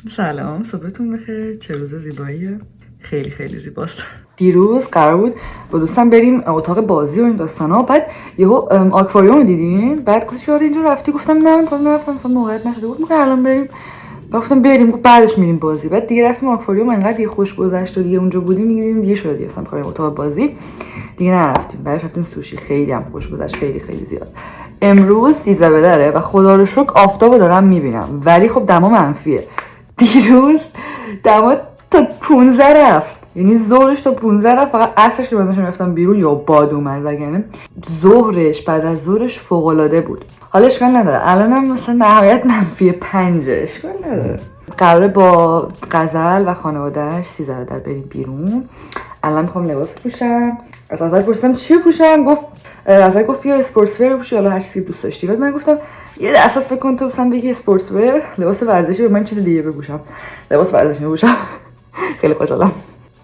سلام، صبحتون بخیر. چه روز زیباییه. خیلی خیلی زیباست. دیروز قرار بود با دوستم بریم اتاق بازی و این داستانا. بعد یهو آکواریوم دیدیم. بعد گفتش یاره اینجا رفتی؟ گفتم نه من تا نرفتم، مثلا موقعیت نشده بود. میگه الان بریم. بعد گفتم بریم. گفت بعدش میریم بازی. بعد دیگه رفتیم آکواریوم. انقدر دیگه خوش گذشت و دیگه اونجا بودیم دیگه دیگه شده مثلا بریم اتاق بازی. دیگه نرفتیم. بعدش رفتیم سوشی. خیلی هم خوش گذشت، خیلی خیلی زیاد. امروز 13 داره و خدا رو شکر آفتابو دارم میبینم، ولی خب دما منفیه. دیروز دما تا 15 رفت، یعنی ظهرش تا 15 رفت، فقط عصرش که بنداشم رفتم بیرون یا باد اومد، وگرنه ظهرش بعد از ظهرش فوق العاده بود. حالا اشکال نداره، الانم مثلا نهایت منفی 5، اشکال نداره. قراره با غزل و خانواده‌اش 13 در بریم بیرون. الان میخوام لباس بپوشم. از غزل پرسیدم چی بپوشم، گفت غزل گفت یا اسپورتس ویر بپوشی یا هر چیزی که دوست داشتی. بعد من گفتم یه درصد فکر کن تو مثلا بگی اسپورتس ویر، لباس ورزشی، به من چیز دیگه بپوشم. لباس ورزشی بپوشم. خیلی خوشحالم.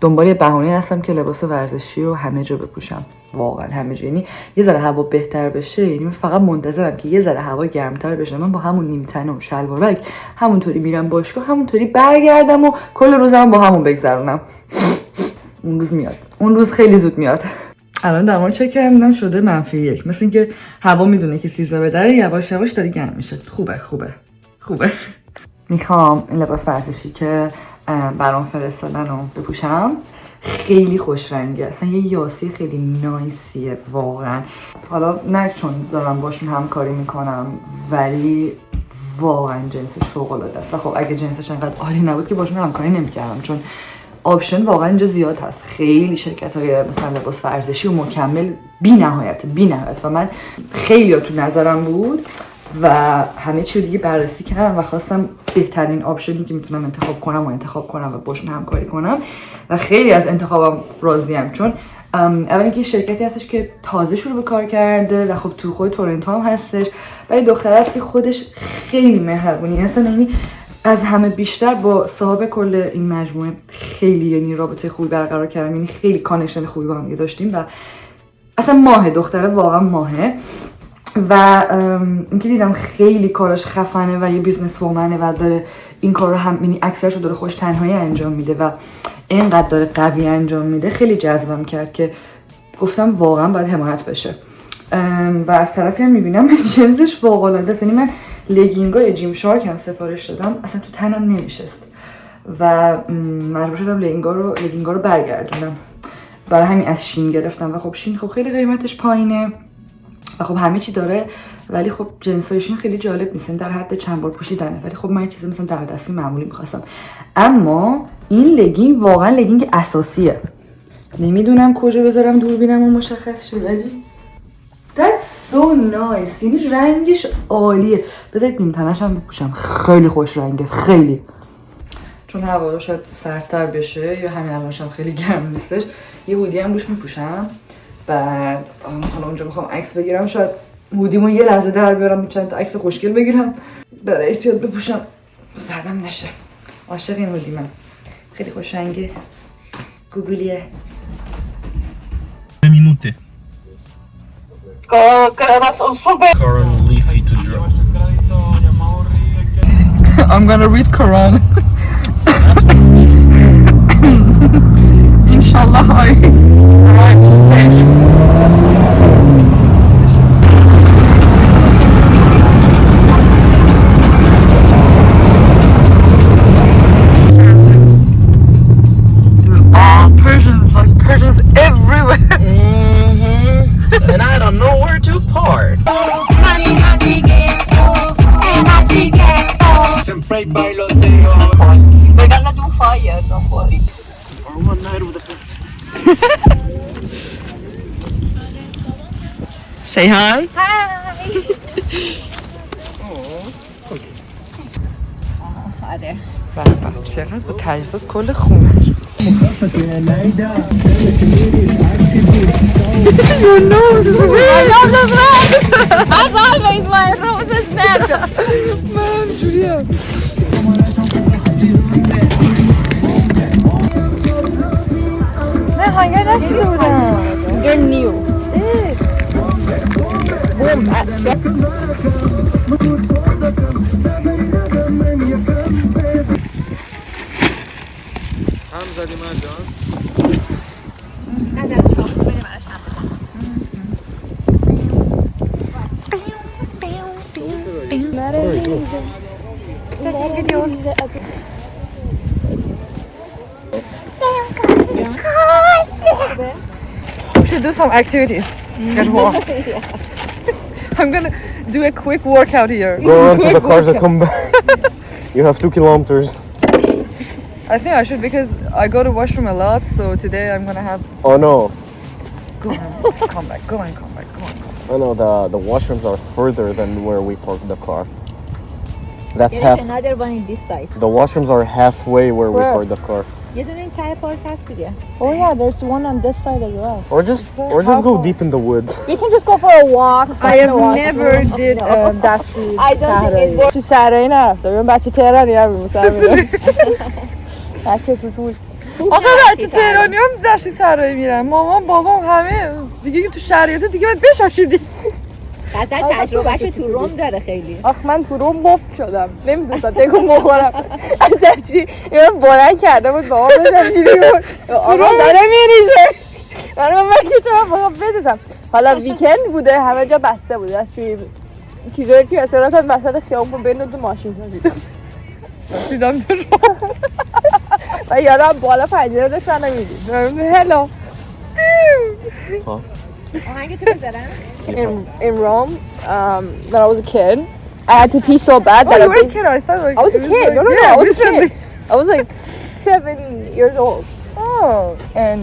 دنبال یه بهونه هستم که لباس ورزشی رو همه جا بپوشم، واقعا همه جا. یعنی یه ذره هوا بهتر بشه، یعنی من فقط منتظرم که یه ذره هوا گرمتر بشه، من با همون نیم تنه و شلوارک همونطوری میرم باشگاه، همونطوری برگردم و کل روزم با همون بگذرونم. اون روز میاد، اون روز خیلی زود میاد. الان دما چک کردم شده -1، مثل اینکه هوا میدونه که 13 داره، یواش یواش داره گرم میشه. خوبه. میخوام این لباس ورزشی که برام فرستادن رو بپوشم. خیلی خوش رنگه، اصلا یه یاسی خیلی نایسیه واقعا. حالا نه چون دارم باشون همکاری میکنم، ولی واقعا جنسش فوق العاده است. خب اگه جنسش انقدر عالی نبود که باشون همکاری نمیکردم، چون آپشن واقعا اینجا زیاد هست. خیلی شرکت‌های مثلا لباس ورزشی و مکمل بی‌نهایت و من خیلی تو نظرم بود و همه چی دیگه بررسی کردم و خواستم بهترین آپشنی که میتونم انتخاب کنم و باشون همکاری کنم و خیلی از انتخابم راضیم. چون اولا اینکه شرکتی هستش که تازه شروع به کار کرده و خب تو خود تورنتو هم هستش، ولی دختر است که خودش خیلی مهربونی هستن، یعنی از همه بیشتر با صاحب کل این مجموعه خیلی یعنی رابطه خوبی برقرار کردم، یعنی خیلی کانکشن خوبی با هم داشتیم و اصلا ماهه، دختره واقعا ماهه. و اینکه دیدم خیلی کارش خفنه و یه بیزنس وومنه و داره این کار رو هم، یعنی اکثرش رو داره خوش تنهایی انجام میده و اینقدر داره قوی انجام میده، خیلی جذبم کرد که گفتم واقعا باید حمایت بشه. و از طرفی هم میبینم جنسش فوق العاده است. یعنی من لگینگای جیم شارک هم سفارش دادم، اصلا تو تنم نمیشست و مجبور شدم لگینگا رو برگردونم. برای همین از شین گرفتم و خب شین خب خیلی قیمتش پایینه و خب همه چی داره، ولی خب جنسای شین خیلی جالب نیستن، در حد چند بار پوشیدنه، ولی خب من یه چیز مثلا در دستی معمولی می‌خواستم. اما این لگینگ واقعا لگینگ اساسیه. نمیدونم کجا بذارم دوربینمو مشخص شه، ولی That's so nice. یعنی رنگش عالیه. بذارید نیم تنش هم بپوشم، خیلی خوش رنگه، خیلی. چون هوا شاید سردتر بشه یا همین الانش هم خیلی گرم نیستش، یه هودی هم روش میپوشم. بعد حالا اونجا میخوام عکس بگیرم، شاید هودیمو یه لحظه در بیارم، چند تا عکس خوشگل بگیرم، برای احتیاط بپوشم سردم نشه. عاشق این هودی من، خیلی خوش رنگه، گوگلیه. Minute. Quran leafy to draw. I'm gonna read Quran. Inshallah I arrive safe. Persians everywhere. And I don't know where to park. We're gonna do fire, don't worry. Or one night with the Say hi. آره. چقدر با تجهیزات کل خونه. Your nose is red. My nose is red. As always, my nose is red. من جوریم. نه هنگر نشیده بودم. You're new. Boom, check. هم زدی من جان. ازت چاپ بده براش هم بزن. We should do some activities. Get warm. I'm gonna do a quick workout here. Go run to the cars and come back. You have 2 kilometers. I think I should because I go to washroom a lot, so today I'm gonna have Oh no. go and come back, go and come back, go and come back. I know the washrooms are further than where we parked the car. That's There half. is another one in this side. The washrooms are halfway where we parked the car. یه دونه این ته پارک هست دیگه. Oh yeah, there's one on this side as well. Or just go deep in the woods. We can just go for a walk. I have never did that. I don't think it's تو شهرهایی نرفته ببین بچه تهرانی هم میموسن بچه توتون آخه بچه تهرانی هم دشتی سرایی میرن. مامان بابام همه دیگه که تو شهریاته دیگه باید بشاشیدی. غزل تجربهشو تو روم داره خیلی. آخ من تو روم مفت شدم نمیدونستم تکون بخورم از دستش یه بلند کرده بود بابا بزنم جیبی بود آقا داره میریزه من چرا بابا بزنم. حالا ویکند بوده همه جا بسته بوده از توی چیزایی که اصلا هم وسط خیابون بین تو ماشین دیدم تو رو و یارم بالا پنجره داشت من نمیدید هلو آهنگ تو بذارم؟ in Rome when I was a kid I had to pee so bad that you were a kid? I thought like I was a it kid. like, No, yeah, I was recently. a kid. I was like 7 years old. Oh. And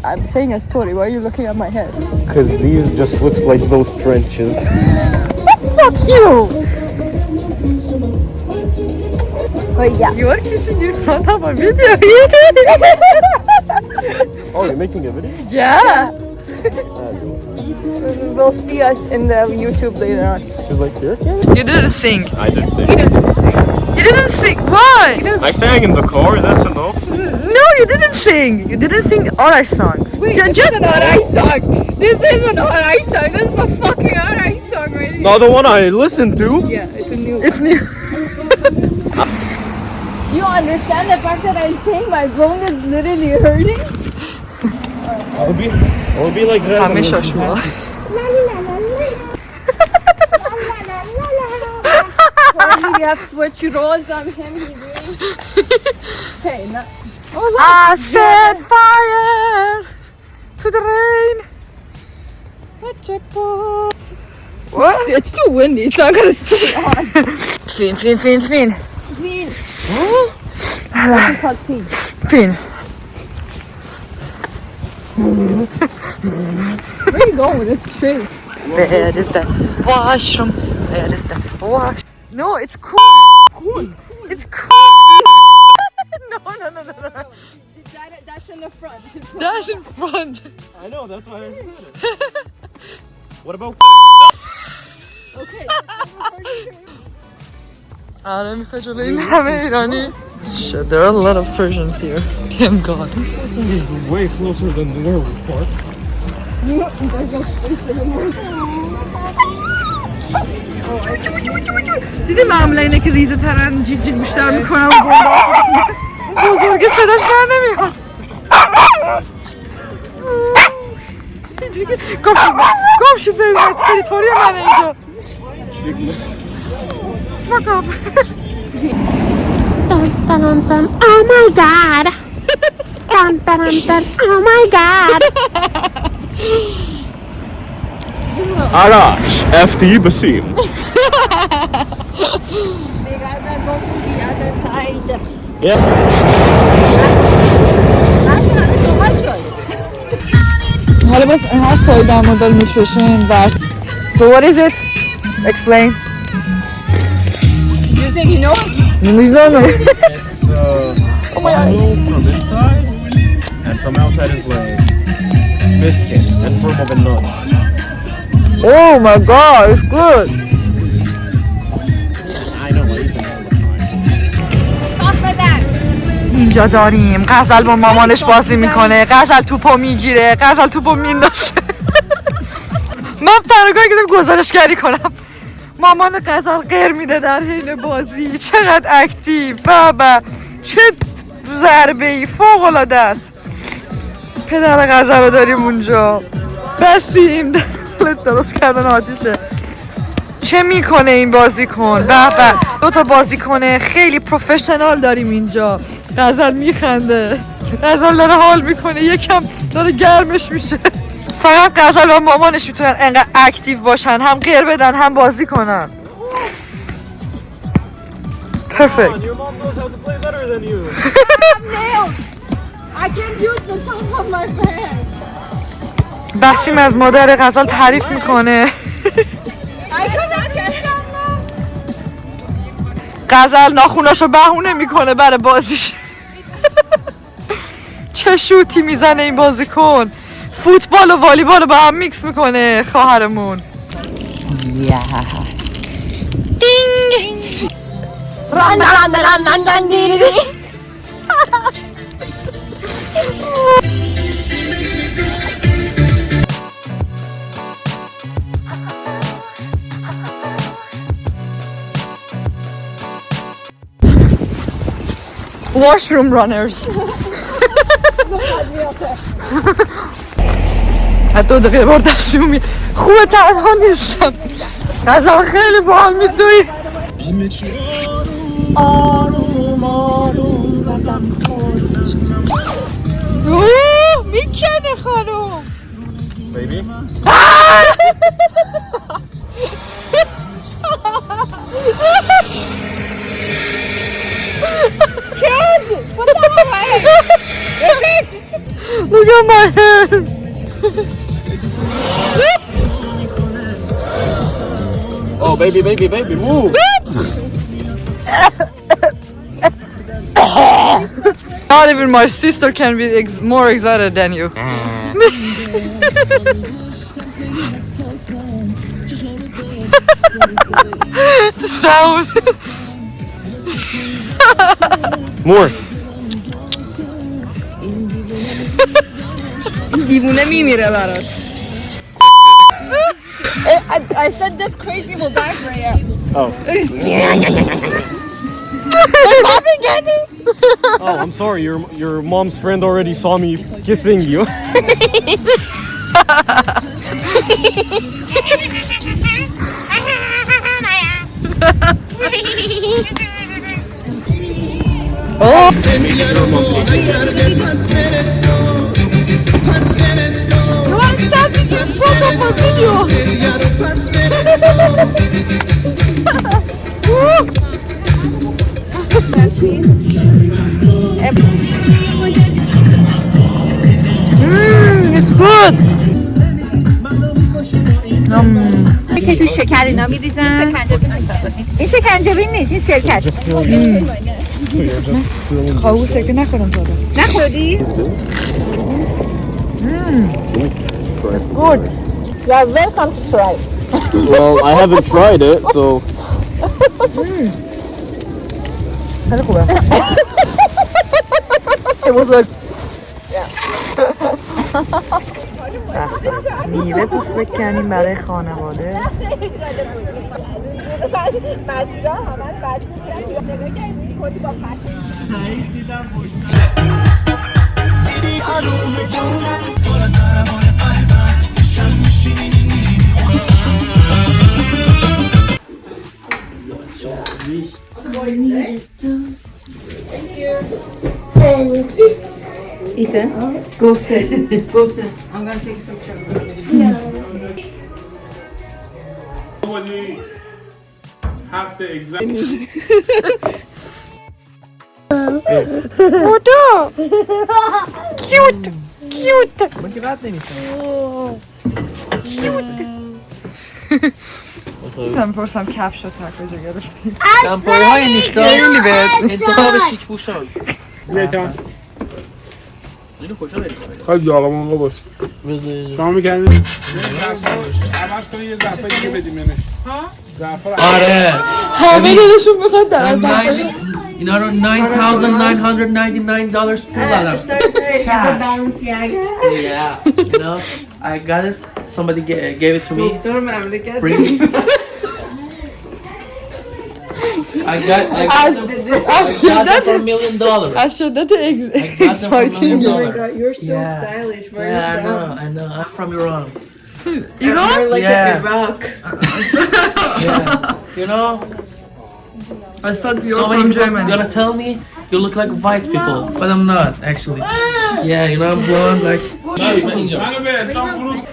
I'm saying a story. Why are you looking at my head? Because these just looks like those trenches. Fuck you! Oh yeah. You are kissing your front of a video. Oh, you're making a video? Yeah. We'll see us in the YouTube later on. She's like, here? You didn't sing. I did sing. You didn't sing. Why? I sang in the car, that's enough. No, you didn't sing. You didn't sing Arash songs. Wait, just this is an Arash song. This is an Arash song. This is a fucking Arash song right here. Not the one I listened to. Yeah, it's a new It's new. You understand the fact that I'm saying my bone is literally hurting? I'll be like that. همه شاشوا. We have switchy rolls on him. He's doing. Okay, no. I set fire to the rain. What? It's too windy. It's not gonna stay on. Fin. This is called tea. Fin. Where are you going? It's straight. Where is the washroom? Where is the wash? No, it's cool. It's cool. No. That's in the front. That's in front. I know, that's why I said it. What about Okay. آره میخوای جلوی این همه ایرانی. Shit, there are a lot of Persians here. Thank God. This is way closer than where we parked. دیدی معمولا اینه که ریزه ترن جیغ جیغ بیشتر میکنم و بزرگه صداش در نمیاد. اینجوری که گم شد ببینم تریتوری من اینجا. Fuck off. Oh my god. Oh my god. Arash, FD Basim. They gotta go to the other side. Yeah. حالا باز هر سایه در مورد نوتریشن ورز. So what is it? Explain. You think he knows? نمیدونم. It's hollow from inside and from outside is like biscuit and form of a nut. Oh my God, it's good. I know, I eat them all the time. اینجا داریم غزل با مامانش بازی میکنه، غزل توپو میگیره، غزل توپو میندازه. من تنها کاری که گزارشگری کنم مامان غزل غیر میده در حین بازی. چقدر اکتیو بابا، چه ضربه‌ای فوق العاده است. پدر غزل رو داریم اونجا. بسیم درست کردن آتیشه. چه میکنه این بازیکن؟ به به، دو تا بازیکن خیلی پروفشنال داریم اینجا. غزل میخنده، غزل داره حال میکنه، یکم داره گرمش میشه. فقط غزل و مامانش میتونن انقدر اکتیو باشن، هم غیر بدن هم بازی کنن. پرفکت. Your mom knows how to play better than you. I can use the top of my hand. بسیم از مادر غزل تعریف میکنه. I cannot get them. غزل ناخوناشو بهونه میکنه برای بازیش. چه شوتی میزنه این بازیکن. فوتبال و والیبال رو با هم میکس میکنه خواهرمون. Washroom runners. حتی 2 دقیقه بار دستشون می خوبه تنها نیستم. غزل خیلی باحال میدوی. آروم آروم قدم خورد میکنه خانم. Baby? Look at my hair. Oh, baby, baby, baby, move! Not even my sister can be more excited than you. The sound. More! دیوونه میمیره برات. I said this crazy will die for you. Oh. Oh, I'm sorry. Your mom's friend already saw me kissing you. You are standing in front of a video. It's good. که تو شکر اینا میریزن. این سکنجبین نیست، این سرکه است. خواهو سرکه نخورم تا نخوردی؟ It's good. You are welcome to try. Well, I haven't tried it, so. خیلی خوبه. It was like میوه پوست بکنیم برای خانواده. And this. Ethan, go sit. Go sit. I'm gonna take a picture of you. Has to exact. بودا کیوت کیوت. من که رد نمیشم. میتونم بپرسم کفش رو تا کجا گرفتی؟ دمپایی های نیشتا خیلی بهت انتخاب شیک پوشان. یکم اینو کجا بریم؟ خیلی داغم آقا باش. شما میکنید عوض کنید یه زعفر دیگه بدیم منش. زعفر آره همه دلشون میخواد در اینا رو $9,999 پول دادم. Sorry, it's a Balenciaga. Yeah, you know, I got it. Somebody gave it to me. دونمممممم. Bring it. I got them for $1 million. از شدت I got them for $1 اکسایتینگ million. You're so Yeah. stylish. Where Yeah, are you from? I know. I'm from Iran. Iran? More like Yeah. Iraq. Yeah. You know, I thought you so were many from people Germany. gonna tell me you look like white people, but I'm not actually. Yeah, you know, I'm blonde like. منو به حساب فروخت.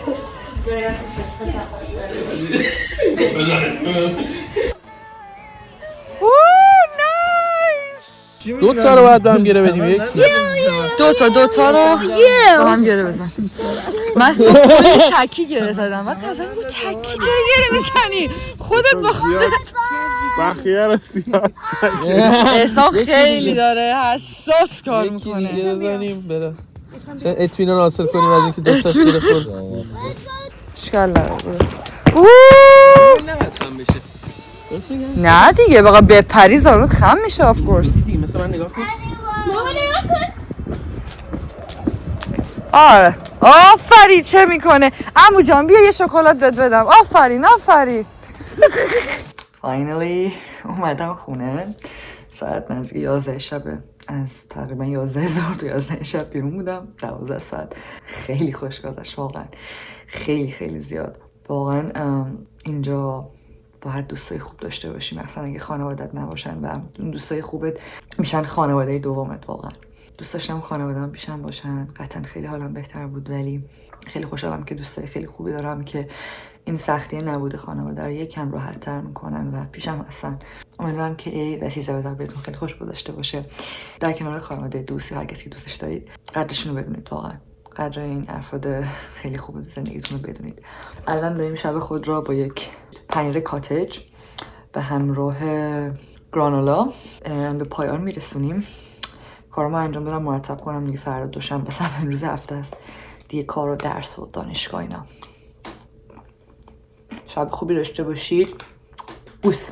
دو تا رو باید به هم گره بدیم. یک دوتا رو با هم گره بزن. من صبح تکی گره زدم. من مثلا گفت تکی چرا گره میزنی؟ خودت با خودت. بخیه رو زیاد. احسان خیلی داره حساس کار میکنه. گره بزنیم بره. چون اطمینان حاصل کنیم از اینکه دو تا گره خورد. اشکال نداره. نه دیگه بقا بپری زارود خم میشه آف کورس. مثلا من نگاه کن. آره آفرین چه میکنه عمو جان بیا یه شکلات بهت بدم. آفرین فاینالی اومدم خونه. ساعت نزدیک 11 شبه. از تقریبا 11,000 تا 11 شب بیرون بودم. 12 ساعت. خیلی خوش گذشت واقعا. خیلی زیاد. واقعا اینجا باید دوستای خوب داشته باشیم. مثلا اگه خانوادت نباشن و دوستای خوبت میشن خانواده دومت. واقعا دوست داشتم خانواده‌ام پیشم باشن. قطعا خیلی حالم بهتر بود، ولی خیلی خوشحالم که دوستای خیلی خوبی دارم که این سختی نبود خانواده رو یکم راحت‌تر میکنن و پیشم هستن. امیدوارم که عید و 13 بهتون خیلی خوش گذشته باشه. در کنار خانواده، دوستی، هر کسی که دوستش دارید قدرشون رو بدونید. واقعا قدر این افراد خیلی خوب زندگیتون رو بدونید. الان داریم شب خود را با یک پنیر کاتج به همراه گرانولا به پایان میرسونیم. کارامو انجام دادم مرتب کنم دیگه. فردا دوشنبه اولین روز هفته است دیگه. کار و درس و دانشگاه اینا. شب خوبی داشته باشید. بوس.